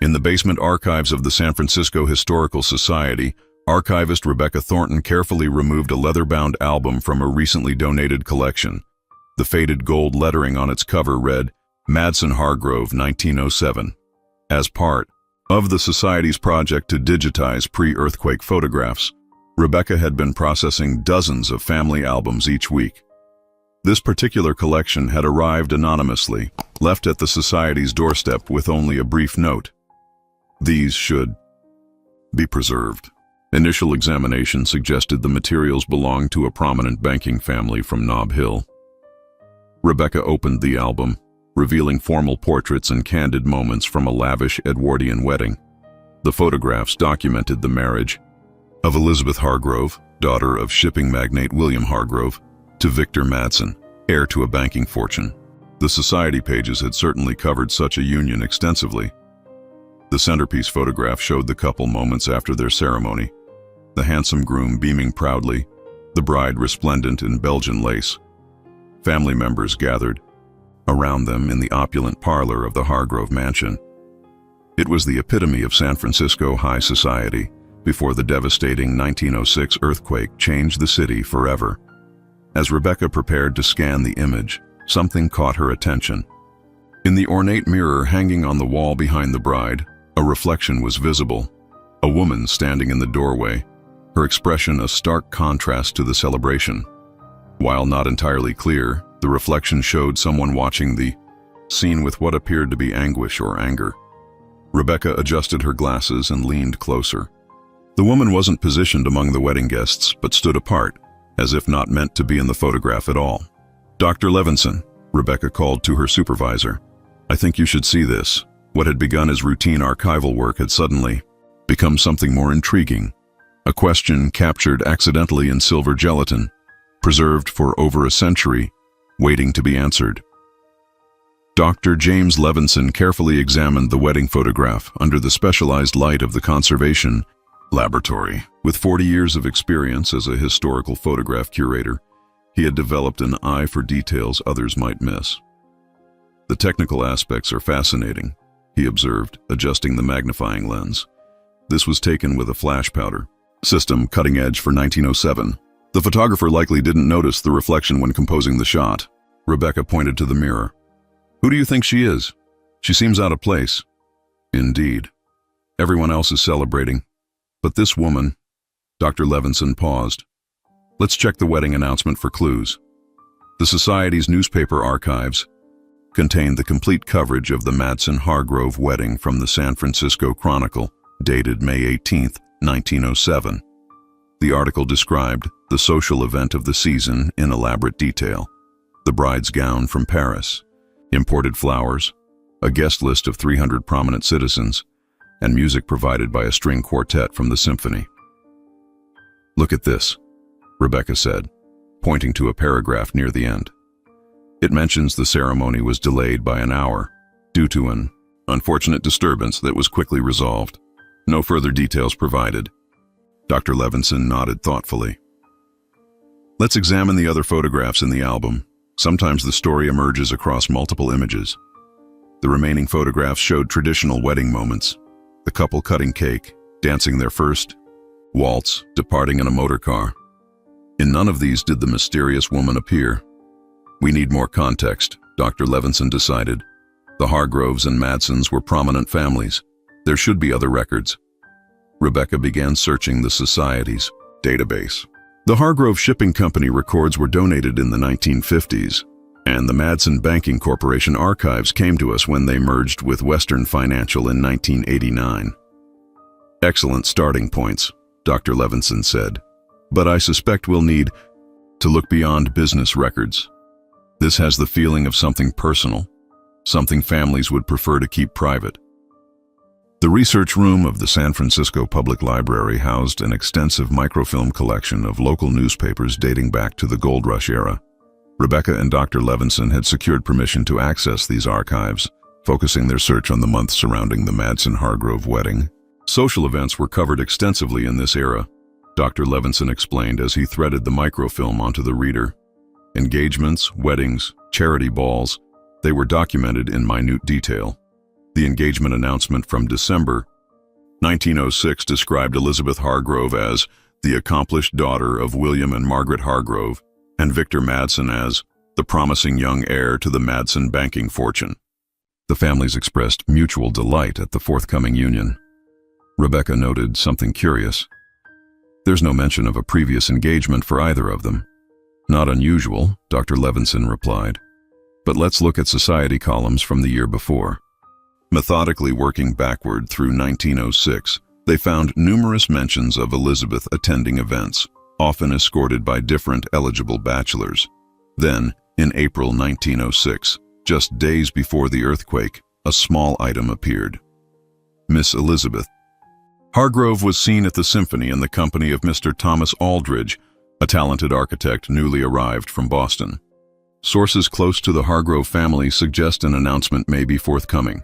In the basement archives of the San Francisco Historical Society, archivist Rebecca Thornton carefully removed a leather-bound album from a recently donated collection. The faded gold lettering on its cover read, Madsen Hargrove, 1907. As part of the Society's project to digitize pre-earthquake photographs, Rebecca had been processing dozens of family albums each week. This particular collection had arrived anonymously, left at the Society's doorstep with only a brief note. These should be preserved. Initial examination suggested the materials belonged to a prominent banking family from Nob Hill. Rebecca opened the album, revealing formal portraits and candid moments from a lavish Edwardian wedding. The photographs documented the marriage of Elizabeth Hargrove, daughter of shipping magnate William Hargrove, to Victor Madsen, heir to a banking fortune. The Society pages had certainly covered such a union extensively. The centerpiece photograph showed the couple moments after their ceremony, the handsome groom beaming proudly, the bride resplendent in Belgian lace. Family members gathered around them in the opulent parlor of the Hargrove mansion. It was the epitome of San Francisco high society before the devastating 1906 earthquake changed the city forever. As Rebecca prepared to scan the image, something caught her attention. In the ornate mirror hanging on the wall behind the bride, a reflection was visible. A woman standing in the doorway, her expression a stark contrast to the celebration. While not entirely clear, the reflection showed someone watching the scene with what appeared to be anguish or anger. Rebecca adjusted her glasses and leaned closer. The woman wasn't positioned among the wedding guests, but stood apart, as if not meant to be in the photograph at all. Dr. Levinson, Rebecca called to her supervisor. I think you should see this. What had begun as routine archival work had suddenly become something more intriguing. A question captured accidentally in silver gelatin, preserved for over a century, waiting to be answered. Dr. James Levinson carefully examined the wedding photograph under the specialized light of the conservation laboratory. With 40 years of experience as a historical photograph curator, he had developed an eye for details others might miss. The technical aspects are fascinating, he observed, adjusting the magnifying lens. This was taken with a flash powder system, cutting edge for 1907. The photographer likely didn't notice the reflection when composing the shot. Rebecca pointed to the mirror. Who do you think she is? She seems out of place. Indeed. Everyone else is celebrating. But this woman... Dr. Levinson paused. Let's check the wedding announcement for clues. The Society's newspaper archives contained the complete coverage of the Madsen Hargrove wedding from the San Francisco Chronicle, dated May 18, 1907. The article described the social event of the season in elaborate detail. The bride's gown from Paris, imported flowers, a guest list of 300 prominent citizens, and music provided by a string quartet from the symphony. Look at this, Rebecca said, pointing to a paragraph near the end. It mentions the ceremony was delayed by an hour due to an unfortunate disturbance that was quickly resolved. No further details provided. Dr. Levinson nodded thoughtfully. Let's examine the other photographs in the album. Sometimes the story emerges across multiple images. The remaining photographs showed traditional wedding moments. The couple cutting cake, dancing their first waltz, departing in a motor car. In none of these did the mysterious woman appear. We need more context, Dr. Levinson decided. The Hargroves and Madsens were prominent families. There should be other records. Rebecca began searching the Society's database. The Hargrove Shipping Company records were donated in the 1950s, and the Madsen Banking Corporation archives came to us when they merged with Western Financial in 1989. Excellent starting points, Dr. Levinson said, but I suspect we'll need to look beyond business records. This has the feeling of something personal, something families would prefer to keep private. The research room of the San Francisco Public Library housed an extensive microfilm collection of local newspapers dating back to the Gold Rush era. Rebecca and Dr. Levinson had secured permission to access these archives, focusing their search on the months surrounding the Madsen Hargrove wedding. Social events were covered extensively in this era, Dr. Levinson explained as he threaded the microfilm onto the reader. Engagements, weddings, charity balls, they were documented in minute detail. The engagement announcement from December 1906 described Elizabeth Hargrove as the accomplished daughter of William and Margaret Hargrove, and Victor Madsen as the promising young heir to the Madsen banking fortune. The families expressed mutual delight at the forthcoming union. Rebecca noted something curious. There's no mention of a previous engagement for either of them. Not unusual, Dr. Levinson replied. But let's look at society columns from the year before. Methodically working backward through 1906, they found numerous mentions of Elizabeth attending events, often escorted by different eligible bachelors. Then, in April 1906, just days before the earthquake, a small item appeared. Miss Elizabeth Hargrove was seen at the symphony in the company of Mr. Thomas Aldridge, a talented architect newly arrived from Boston. Sources close to the Hargrove family suggest an announcement may be forthcoming.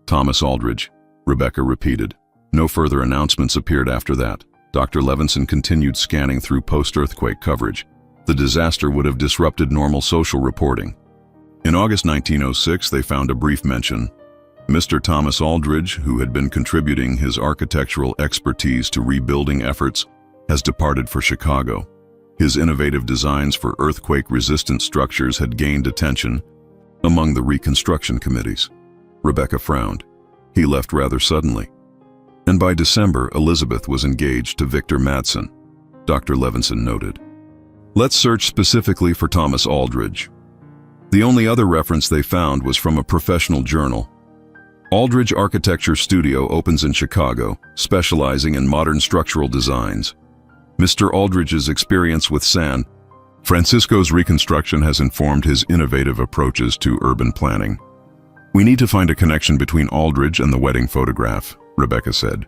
Thomas Aldridge, Rebecca repeated. No further announcements appeared after that. Dr. Levinson continued scanning through post-earthquake coverage. The disaster would have disrupted normal social reporting. In August 1906, they found a brief mention. Mr. Thomas Aldridge, who had been contributing his architectural expertise to rebuilding efforts, has departed for Chicago. His innovative designs for earthquake-resistant structures had gained attention among the reconstruction committees. Rebecca frowned. He left rather suddenly. And by December, Elizabeth was engaged to Victor Madsen, Dr. Levinson noted. Let's search specifically for Thomas Aldridge. The only other reference they found was from a professional journal. Aldridge Architecture Studio opens in Chicago, specializing in modern structural designs. Mr. Aldridge's experience with San Francisco's reconstruction has informed his innovative approaches to urban planning. We need to find a connection between Aldridge and the wedding photograph, Rebecca said.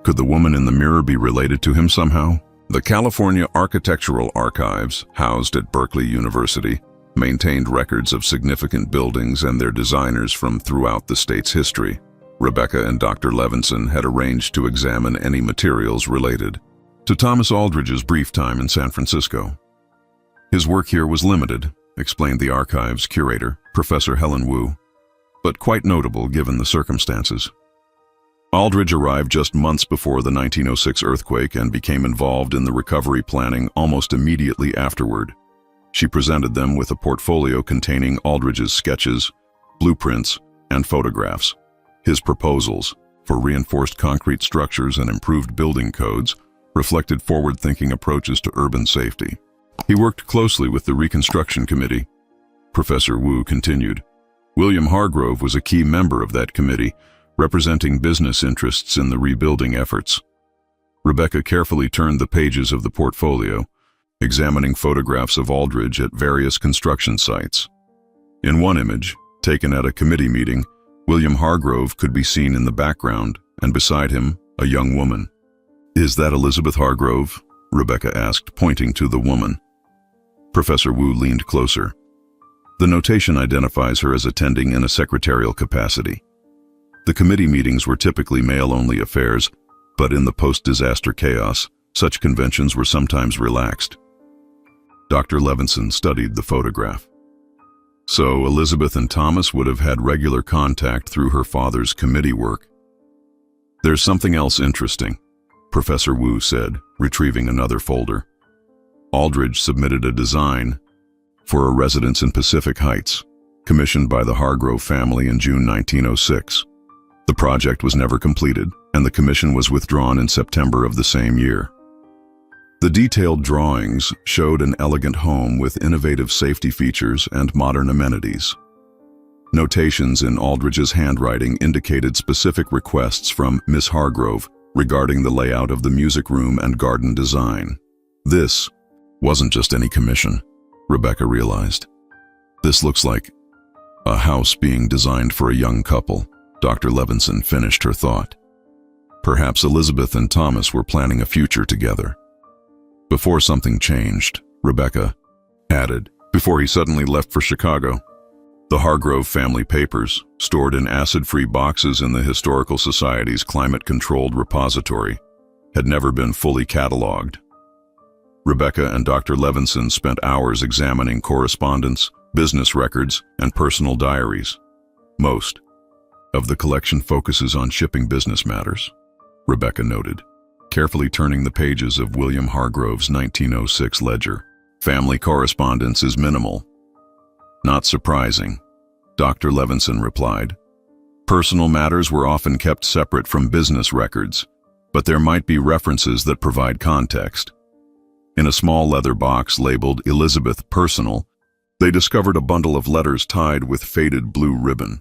Could the woman in the mirror be related to him somehow? The California Architectural Archives, housed at Berkeley University, maintained records of significant buildings and their designers from throughout the state's history. Rebecca and Dr. Levinson had arranged to examine any materials related to Thomas Aldridge's brief time in San Francisco. His work here was limited, explained the archive's curator, Professor Helen Wu, but quite notable given the circumstances. Aldridge arrived just months before the 1906 earthquake and became involved in the recovery planning almost immediately afterward. She presented them with a portfolio containing Aldridge's sketches, blueprints, and photographs. His proposals for reinforced concrete structures and improved building codes reflected forward-thinking approaches to urban safety. He worked closely with the Reconstruction Committee. Professor Wu continued. William Hargrove was a key member of that committee, representing business interests in the rebuilding efforts. Rebecca carefully turned the pages of the portfolio, examining photographs of Aldridge at various construction sites. In one image, taken at a committee meeting, William Hargrove could be seen in the background, and beside him, a young woman. Is that Elizabeth Hargrove? Rebecca asked, pointing to the woman. Professor Wu leaned closer. The notation identifies her as attending in a secretarial capacity. The committee meetings were typically male-only affairs, but in the post-disaster chaos, such conventions were sometimes relaxed. Dr. Levinson studied the photograph. So Elizabeth and Thomas would have had regular contact through her father's committee work. There's something else interesting, Professor Wu said, retrieving another folder. Aldridge submitted a design for a residence in Pacific Heights, commissioned by the Hargrove family in June 1906. The project was never completed, and the commission was withdrawn in September of the same year. The detailed drawings showed an elegant home with innovative safety features and modern amenities. Notations in Aldridge's handwriting indicated specific requests from Miss Hargrove regarding the layout of the music room and garden design. This wasn't just any commission, Rebecca realized. This looks like a house being designed for a young couple. Dr. Levinson finished her thought. Perhaps Elizabeth and Thomas were planning a future together. Before something changed, Rebecca added, before he suddenly left for Chicago. The Hargrove family papers, stored in acid-free boxes in the Historical Society's climate-controlled repository, had never been fully cataloged. Rebecca and Dr. Levinson spent hours examining correspondence, business records, and personal diaries. Most of the collection focuses on shipping business matters, Rebecca noted, carefully turning the pages of William Hargrove's 1906 ledger. Family correspondence is minimal. Not surprising, Dr. Levinson replied. Personal matters were often kept separate from business records, but there might be references that provide context. In a small leather box labeled Elizabeth Personal, they discovered a bundle of letters tied with faded blue ribbon.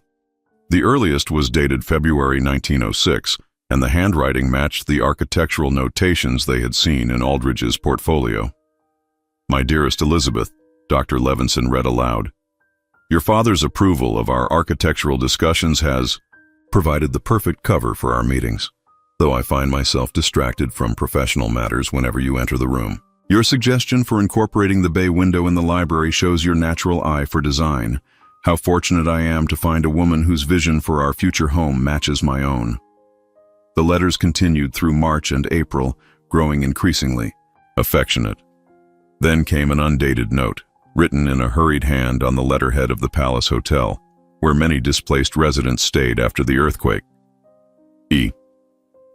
The earliest was dated February 1906, and the handwriting matched the architectural notations they had seen in Aldridge's portfolio. "My dearest Elizabeth," Dr. Levinson read aloud, "your father's approval of our architectural discussions has provided the perfect cover for our meetings, though I find myself distracted from professional matters whenever you enter the room. Your suggestion for incorporating the bay window in the library shows your natural eye for design. How fortunate I am to find a woman whose vision for our future home matches my own." The letters continued through March and April, growing increasingly affectionate. Then came an undated note, written in a hurried hand on the letterhead of the Palace Hotel, where many displaced residents stayed after the earthquake.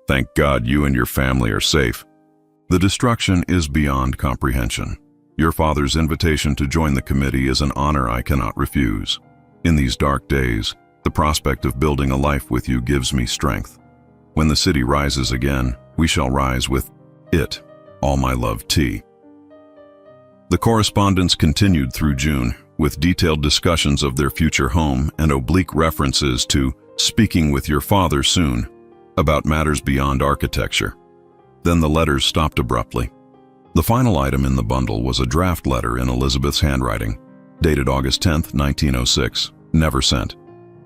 Thank God you and your family are safe. The destruction is beyond comprehension. Your father's invitation to join the committee is an honor I cannot refuse. In these dark days, the prospect of building a life with you gives me strength. When the city rises again, we shall rise with it. All my love, T. The correspondence continued through June, with detailed discussions of their future home and oblique references to speaking with your father soon about matters beyond architecture. Then the letters stopped abruptly. The final item in the bundle was a draft letter in Elizabeth's handwriting, dated August 10, 1906, never sent.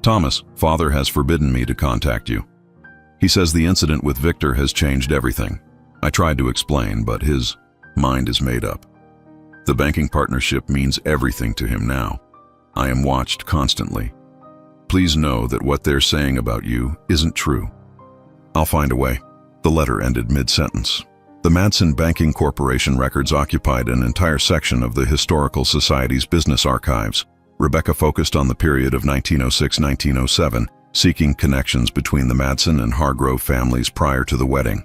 "Thomas, father has forbidden me to contact you. He says the incident with Victor has changed everything. I tried to explain, but his mind is made up. The banking partnership means everything to him now. I am watched constantly. Please know that what they're saying about you isn't true. I'll find a way." The letter ended mid-sentence. The Madsen Banking Corporation records occupied an entire section of the Historical Society's business archives. Rebecca focused on the period of 1906-1907, seeking connections between the Madsen and Hargrove families prior to the wedding.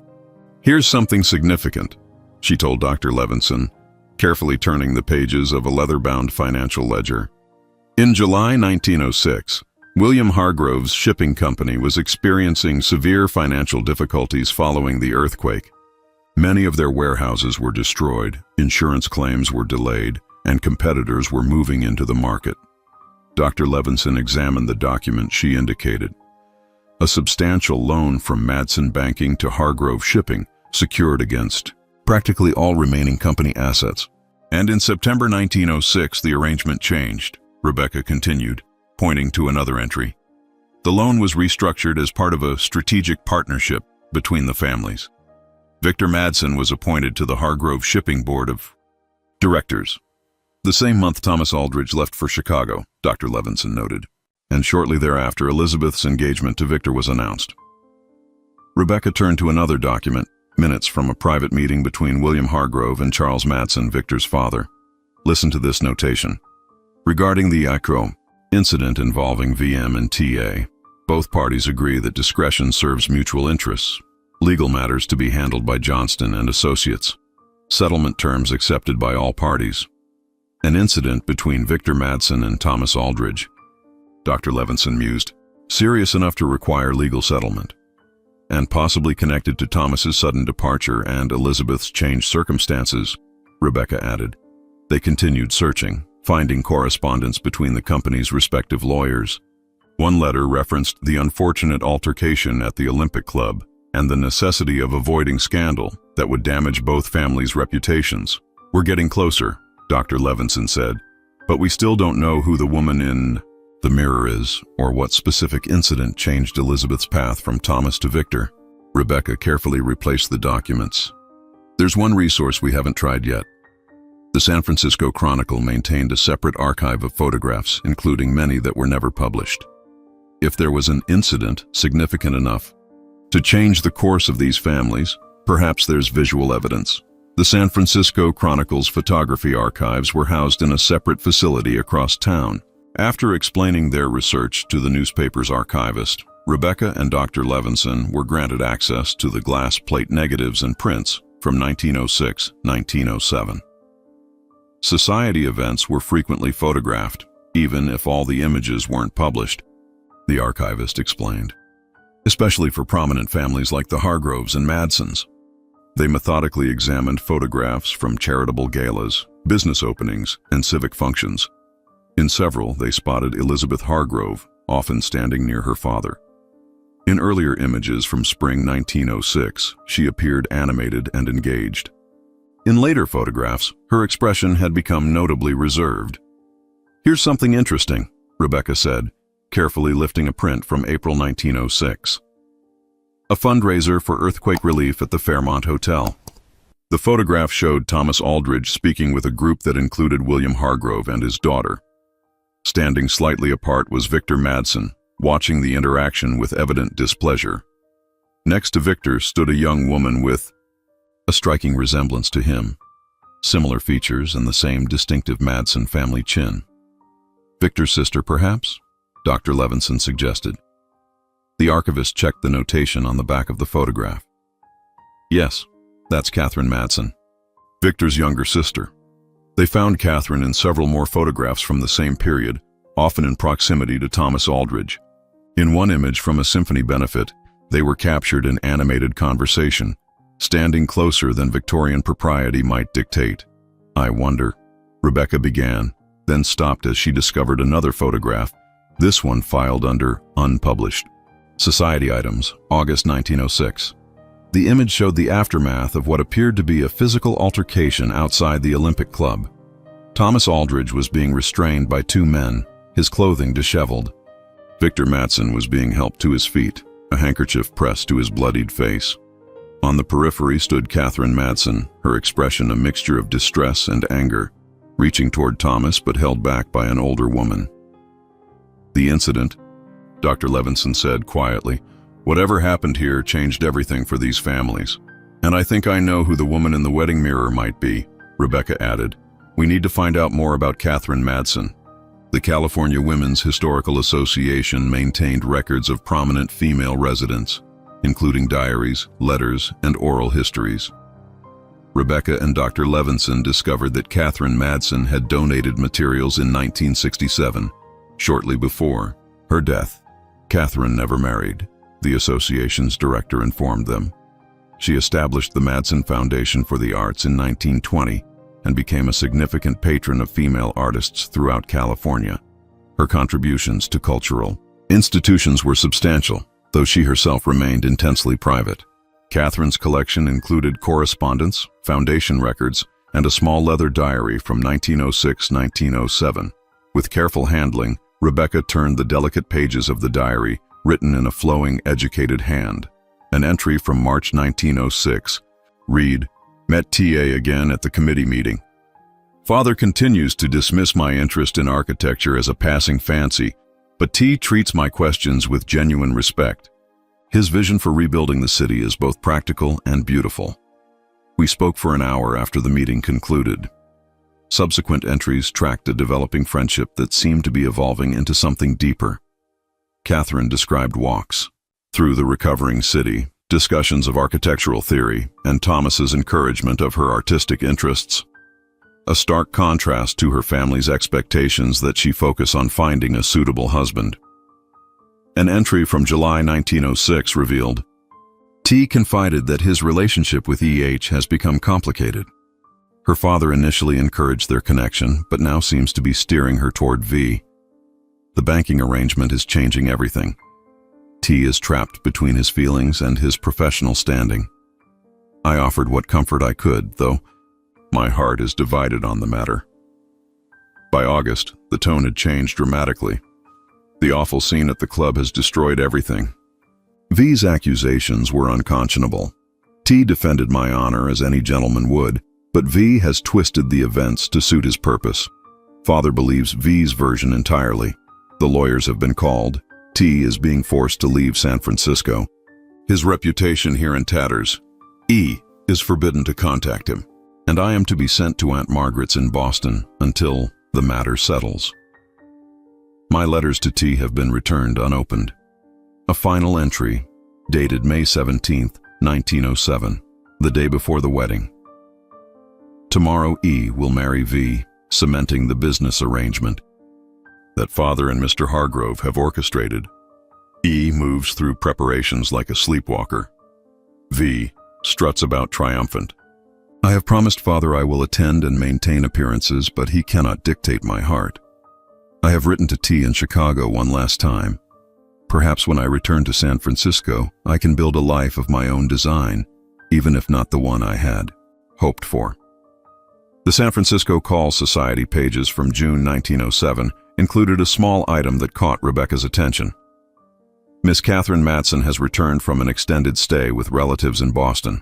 "Here's something significant," she told Dr. Levinson, carefully turning the pages of a leather-bound financial ledger. In July 1906, William Hargrove's shipping company was experiencing severe financial difficulties following the earthquake. Many of their warehouses were destroyed, insurance claims were delayed, and competitors were moving into the market. Dr. Levinson examined the document she indicated. A substantial loan from Madsen Banking to Hargrove Shipping secured against practically all remaining company assets. And in September 1906, the arrangement changed, Rebecca continued, pointing to another entry. The loan was restructured as part of a strategic partnership between the families. Victor Madsen was appointed to the Hargrove Shipping Board of Directors. The same month Thomas Aldridge left for Chicago, Dr. Levinson noted, and shortly thereafter Elizabeth's engagement to Victor was announced. Rebecca turned to another document, minutes from a private meeting between William Hargrove and Charles Madsen, Victor's father. Listen to this notation. Regarding the ICRO incident involving VM and TA, both parties agree that discretion serves mutual interests. Legal matters to be handled by Johnston and Associates. Settlement terms accepted by all parties. An incident between Victor Madsen and Thomas Aldridge. Dr. Levinson mused. Serious enough to require legal settlement. And possibly connected to Thomas's sudden departure and Elizabeth's changed circumstances, Rebecca added. They continued searching, finding correspondence between the company's respective lawyers. One letter referenced the unfortunate altercation at the Olympic Club and the necessity of avoiding scandal that would damage both families' reputations. We're getting closer, Dr. Levinson said, but we still don't know who the woman in the mirror is or what specific incident changed Elizabeth's path from Thomas to Victor. Rebecca carefully replaced the documents. There's one resource we haven't tried yet. The San Francisco Chronicle maintained a separate archive of photographs, including many that were never published. If there was an incident significant enough to change the course of these families, perhaps there's visual evidence. The San Francisco Chronicle's photography archives were housed in a separate facility across town. After explaining their research to the newspaper's archivist, Rebecca and Dr. Levinson were granted access to the glass plate negatives and prints from 1906-1907. Society events were frequently photographed, even if all the images weren't published, the archivist explained, especially for prominent families like the Hargroves and Madsons. They methodically examined photographs from charitable galas, business openings, and civic functions. In several, they spotted Elizabeth Hargrove, often standing near her father. In earlier images from spring 1906, she appeared animated and engaged. In later photographs, her expression had become notably reserved. "Here's something interesting," Rebecca said, carefully lifting a print from April 1906. A fundraiser for earthquake relief at the Fairmont Hotel. The photograph showed Thomas Aldridge speaking with a group that included William Hargrove and his daughter. Standing slightly apart was Victor Madsen, watching the interaction with evident displeasure. Next to Victor stood a young woman with a striking resemblance to him, similar features and the same distinctive Madsen family chin. Victor's sister, perhaps? Dr. Levinson suggested. The archivist checked the notation on the back of the photograph. Yes, that's Catherine Madsen, Victor's younger sister. They found Catherine in several more photographs from the same period, often in proximity to Thomas Aldridge. In one image from a symphony benefit, they were captured in animated conversation, standing closer than Victorian propriety might dictate. "I wonder," Rebecca began, then stopped as she discovered another photograph, this one filed under unpublished. Society items, August 1906. The image showed the aftermath of what appeared to be a physical altercation outside the Olympic Club. Thomas Aldridge was being restrained by two men, his clothing disheveled. Victor Madsen was being helped to his feet, a handkerchief pressed to his bloodied face. On the periphery stood Catherine Madsen, her expression a mixture of distress and anger, reaching toward Thomas but held back by an older woman. "The incident," Dr. Levinson said quietly, "whatever happened here changed everything for these families. And I think I know who the woman in the wedding mirror might be," Rebecca added. "We need to find out more about Catherine Madsen." The California Women's Historical Association maintained records of prominent female residents, including diaries, letters, and oral histories. Rebecca and Dr. Levinson discovered that Catherine Madsen had donated materials in 1967, shortly before her death. Catherine never married, the association's director informed them. She established the Madsen Foundation for the Arts in 1920 and became a significant patron of female artists throughout California. Her contributions to cultural institutions were substantial, though she herself remained intensely private. Catherine's collection included correspondence, foundation records, and a small leather diary from 1906-1907. With careful handling, Rebecca turned the delicate pages of the diary, written in a flowing, educated hand. An entry from March 1906 read, "Met TA again at the committee meeting. Father continues to dismiss my interest in architecture as a passing fancy, but T treats my questions with genuine respect. His vision for rebuilding the city is both practical and beautiful." We spoke for an hour after the meeting concluded. Subsequent entries tracked a developing friendship that seemed to be evolving into something deeper. Catherine described walks through the recovering city, discussions of architectural theory, and Thomas's encouragement of her artistic interests. A stark contrast to her family's expectations that she focus on finding a suitable husband. An entry from July 1906 revealed, T confided that his relationship with EH has become complicated. Her father initially encouraged their connection, but now seems to be steering her toward V. The banking arrangement is changing everything. T is trapped between his feelings and his professional standing. I offered what comfort I could, though my heart is divided on the matter. By August, the tone had changed dramatically. The awful scene at the club has destroyed everything. V's accusations were unconscionable. T defended my honor as any gentleman would, but V has twisted the events to suit his purpose. Father believes V's version entirely. The lawyers have been called. T is being forced to leave San Francisco. His reputation here in tatters. E is forbidden to contact him, and I am to be sent to Aunt Margaret's in Boston until the matter settles. My letters to T have been returned unopened. A final entry, dated May 17, 1907, the day before the wedding. Tomorrow E will marry V, cementing the business arrangement that Father and Mr. Hargrove have orchestrated. E moves through preparations like a sleepwalker. V struts about triumphant. I have promised Father I will attend and maintain appearances, but he cannot dictate my heart. I have written to T in Chicago one last time. Perhaps when I return to San Francisco, I can build a life of my own design, even if not the one I had hoped for. The San Francisco Call Society pages from June 1907 included a small item that caught Rebecca's attention. Miss Catherine Madsen has returned from an extended stay with relatives in Boston.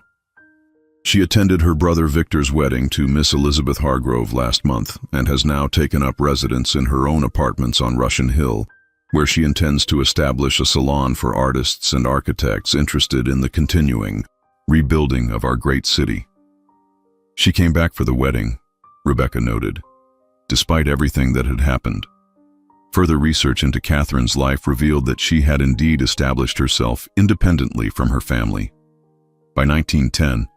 She attended her brother Victor's wedding to Miss Elizabeth Hargrove last month and has now taken up residence in her own apartments on Russian Hill, where she intends to establish a salon for artists and architects interested in the continuing rebuilding of our great city. She came back for the wedding, Rebecca noted, despite everything that had happened. Further research into Catherine's life revealed that she had indeed established herself independently from her family. By 1910,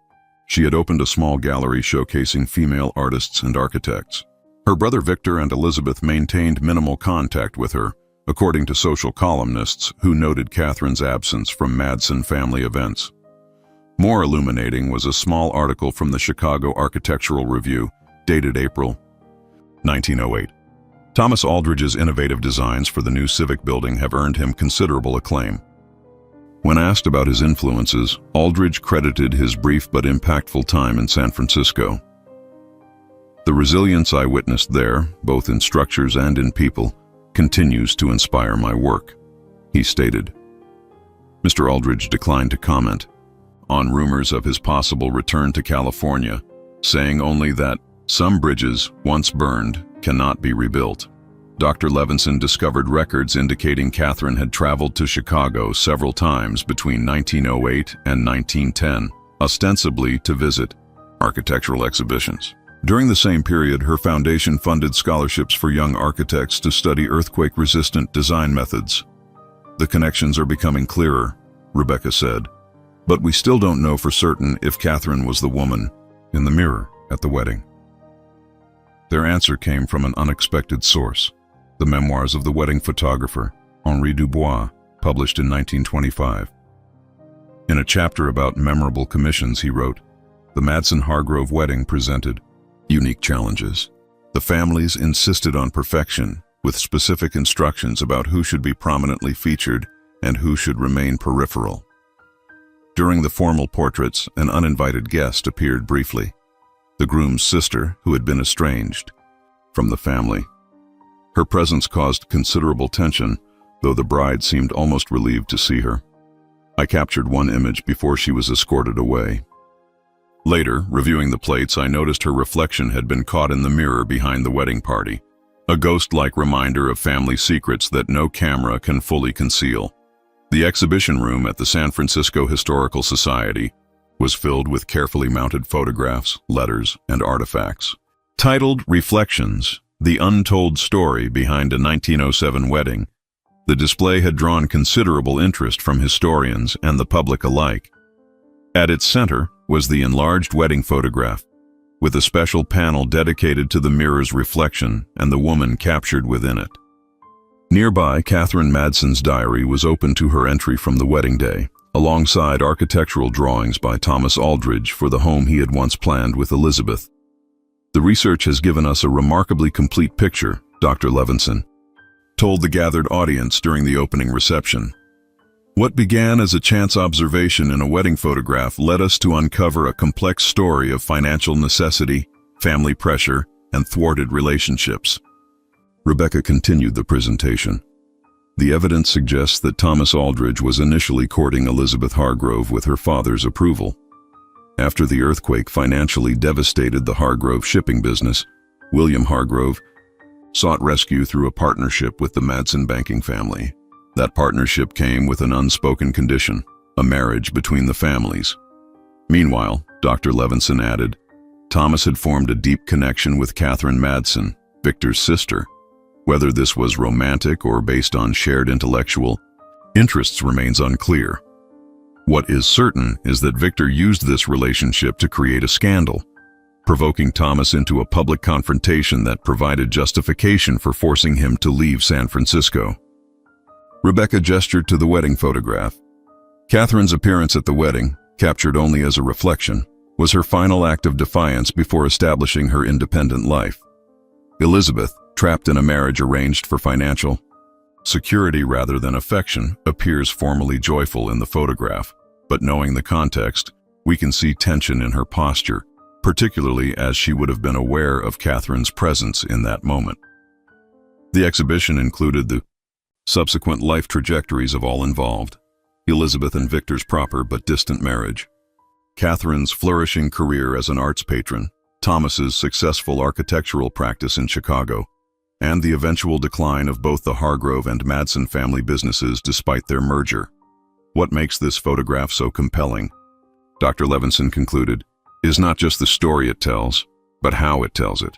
she had opened a small gallery showcasing female artists and architects. Her brother Victor and Elizabeth maintained minimal contact with her, according to social columnists who noted Catherine's absence from Madsen family events. More illuminating was a small article from the Chicago Architectural Review, dated April 1908. Thomas Aldridge's innovative designs for the new civic building have earned him considerable acclaim. When asked about his influences, Aldridge credited his brief but impactful time in San Francisco. The resilience I witnessed there, both in structures and in people, continues to inspire my work, he stated. Mr. Aldridge declined to comment on rumors of his possible return to California, saying only that some bridges, once burned, cannot be rebuilt. Dr. Levinson discovered records indicating Catherine had traveled to Chicago several times between 1908 and 1910, ostensibly to visit architectural exhibitions. During the same period, her foundation funded scholarships for young architects to study earthquake-resistant design methods. The connections are becoming clearer, Rebecca said, but we still don't know for certain if Catherine was the woman in the mirror at the wedding. Their answer came from an unexpected source, the memoirs of the wedding photographer, Henri Dubois, published in 1925. In a chapter about memorable commissions, he wrote, "The Madsen-Hargrove wedding presented unique challenges. The families insisted on perfection, with specific instructions about who should be prominently featured and who should remain peripheral. During the formal portraits, an uninvited guest appeared briefly, the groom's sister, who had been estranged from the family. Her presence caused considerable tension, though the bride seemed almost relieved to see her. I captured one image before she was escorted away. Later, reviewing the plates, I noticed her reflection had been caught in the mirror behind the wedding party, a ghost-like reminder of family secrets that no camera can fully conceal. The exhibition room at the San Francisco Historical Society was filled with carefully mounted photographs, letters, and artifacts. Titled Reflections, The Untold Story Behind a 1907 Wedding, the display had drawn considerable interest from historians and the public alike. At its center was the enlarged wedding photograph, with a special panel dedicated to the mirror's reflection and the woman captured within it. Nearby, Catherine Madsen's diary was open to her entry from the wedding day, alongside architectural drawings by Thomas Aldridge for the home he had once planned with Elizabeth. The research has given us a remarkably complete picture, Dr. Levinson told the gathered audience during the opening reception. What began as a chance observation in a wedding photograph led us to uncover a complex story of financial necessity, family pressure, and thwarted relationships. Rebecca continued the presentation. The evidence suggests that Thomas Aldridge was initially courting Elizabeth Hargrove with her father's approval. After the earthquake financially devastated the Hargrove shipping business, William Hargrove sought rescue through a partnership with the Madsen banking family. That partnership came with an unspoken condition, a marriage between the families. Meanwhile, Dr. Levinson added, Thomas had formed a deep connection with Catherine Madsen, Victor's sister. Whether this was romantic or based on shared intellectual interests remains unclear. What is certain is that Victor used this relationship to create a scandal, provoking Thomas into a public confrontation that provided justification for forcing him to leave San Francisco. Rebecca gestured to the wedding photograph. Catherine's appearance at the wedding, captured only as a reflection, was her final act of defiance before establishing her independent life. Elizabeth, trapped in a marriage arranged for financial security rather than affection, appears formally joyful in the photograph, but knowing the context, we can see tension in her posture, particularly as she would have been aware of Catherine's presence in that moment. The exhibition included the subsequent life trajectories of all involved: Elizabeth and Victor's proper but distant marriage, Catherine's flourishing career as an arts patron, Thomas's successful architectural practice in Chicago, and the eventual decline of both the Hargrove and Madsen family businesses despite their merger. What makes this photograph so compelling, Dr. Levinson concluded, is not just the story it tells, but how it tells it.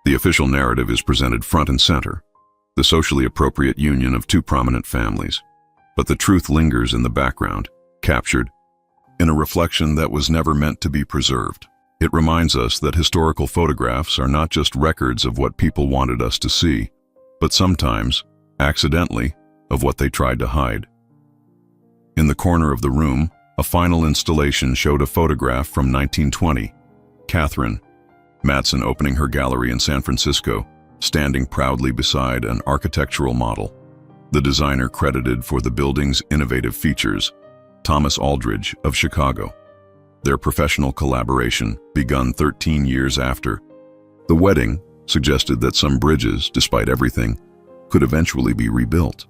The official narrative is presented front and center, the socially appropriate union of two prominent families. But the truth lingers in the background, captured in a reflection that was never meant to be preserved. It reminds us that historical photographs are not just records of what people wanted us to see, but sometimes, accidentally, of what they tried to hide. In the corner of the room, a final installation showed a photograph from 1920, Catherine Madsen opening her gallery in San Francisco, standing proudly beside an architectural model. The designer credited for the building's innovative features, Thomas Aldridge of Chicago. Their professional collaboration, begun 13 years after the wedding, suggested that some bridges, despite everything, could eventually be rebuilt.